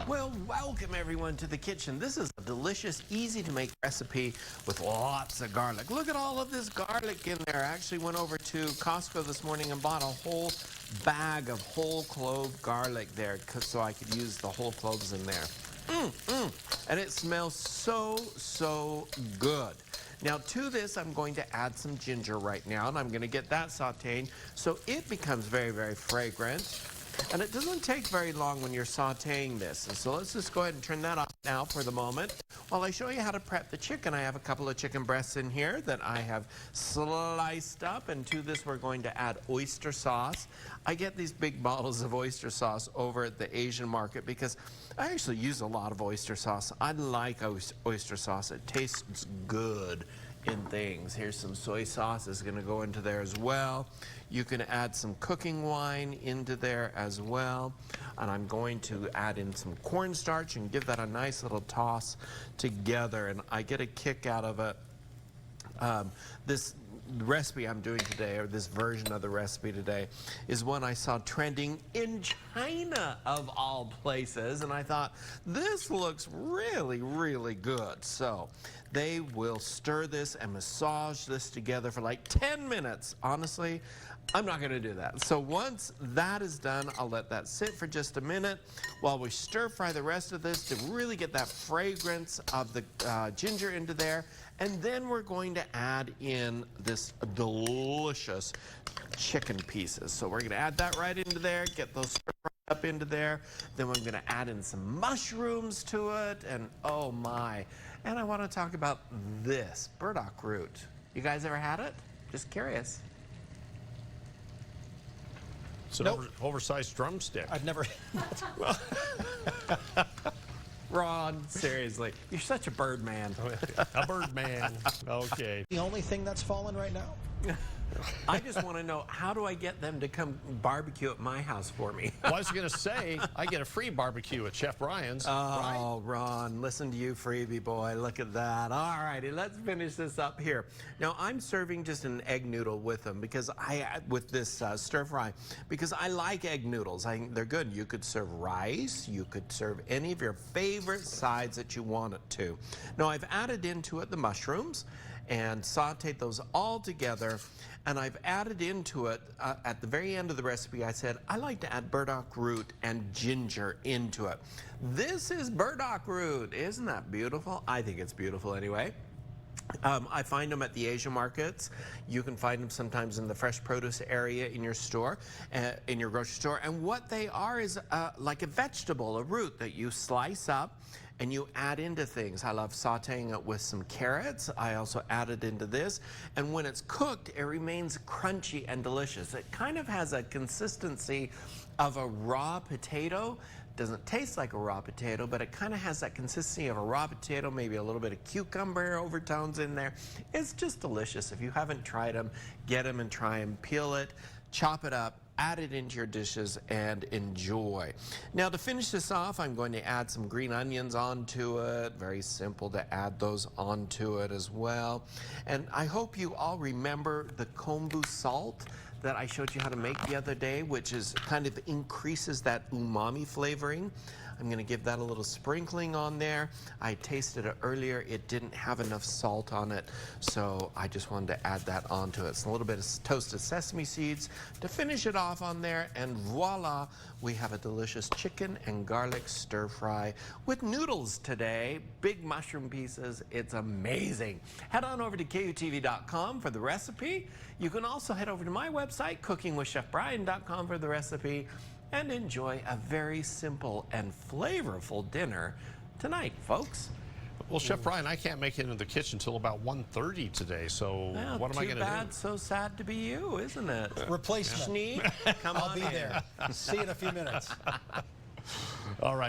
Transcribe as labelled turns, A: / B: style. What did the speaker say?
A: Well, welcome everyone to the kitchen. This is a delicious, easy to make recipe with lots of garlic. Look at all of this garlic in there. I actually went over to Costco this morning and bought a whole bag of whole clove garlic there so I could use the whole cloves in there. And it smells so good. Now to this, I'm going to add some ginger right now, and I'm going to get that sauteing so it becomes very fragrant. And it doesn't take very long when you're sauteing this. And so let's just go ahead and turn that off now for the moment. While I show you how to prep the chicken, I have a couple of chicken breasts in here that I have sliced up. And to this, we're going to add oyster sauce. I get these big bottles of oyster sauce over at the Asian market because I actually use a lot of oyster sauce. I like oyster sauce. It tastes good in things. Here's some soy sauce is going to go into there as well. You can add some cooking wine into there as well. And I'm going to add in some cornstarch and give that a nice little toss together. And I get a kick out of it. This recipe I'm doing today, or this version of the recipe today, is one I saw trending in China of all places, and I thought this looks really good. So they will stir this and massage this together for like 10 minutes. Honestly, I'm not going to do that. So once that is done, I'll let that sit for just a minute while we stir fry the rest of this to really get that fragrance of the ginger into there. And then we're going to add in this delicious chicken pieces. So we're going to add that right into there, get those stir fried up into there. Then we're going to add in some mushrooms to it, and oh my. And I want to talk about this burdock root. You guys ever had it? Just curious.
B: It's an oversized drumstick.
C: I've never.
A: Ron, seriously, you're such a bird man.
B: A bird man. Okay.
C: The only thing that's fallen right now?
A: I just want to know, how do I get them to come barbecue at my house for me?
B: Well, I was going to say, I get a free barbecue at Chef Bryan's.
A: Oh,
B: right?
A: Ron, listen to you, freebie boy. Look at that. All righty, let's finish this up here. Now, I'm serving just an egg noodle with them because with this stir fry, because I like egg noodles. They're good. You could serve rice. You could serve any of your favorite sides that you want it to. Now, I've added into it the mushrooms and sauteed those all together. And I've added into it, at the very end of the recipe, I said, I like to add burdock root and ginger into it. This is burdock root. Isn't that beautiful? I think it's beautiful anyway. I find them at the Asian markets. You can find them sometimes in the fresh produce area in your store, in your grocery store. And what they are is like a vegetable, a root that you slice up and you add into things. I love sauteing it with some carrots. I also add it into this. And when it's cooked, it remains crunchy and delicious. It kind of has a consistency of a raw potato. Doesn't taste like a raw potato, but it kind of has that consistency of a raw potato, maybe a little bit of cucumber overtones in there. It's just delicious. If you haven't tried them, get them and try them. Peel it, chop it up, add it into your dishes, and enjoy. Now to finish this off, I'm going to add some green onions onto it. Very simple to add those onto it as well. And I hope you all remember the kombu salt that I showed you how to make the other day, which is kind of increases that umami flavoring. I'm going to give that a little sprinkling on there. I tasted it earlier. It didn't have enough salt on it, so I just wanted to add that onto it. It's a little bit of toasted sesame seeds to finish it off on there, and voila, we have a delicious chicken and garlic stir fry with noodles today. Big mushroom pieces. It's amazing. Head on over to KUTV.com for the recipe. You can also head over to my website, cookingwithchefbryan.com, for the recipe, and enjoy a very simple and flavorful dinner tonight, folks.
B: Well, Chef Bryan, I can't make it into the kitchen until about 1:30 today, so
A: well,
B: what am I going to do?
A: Too bad, so sad to be you, isn't it?
C: Replacement.
A: Schneek, come on
C: I'll be there. See you in a few minutes.
B: All right.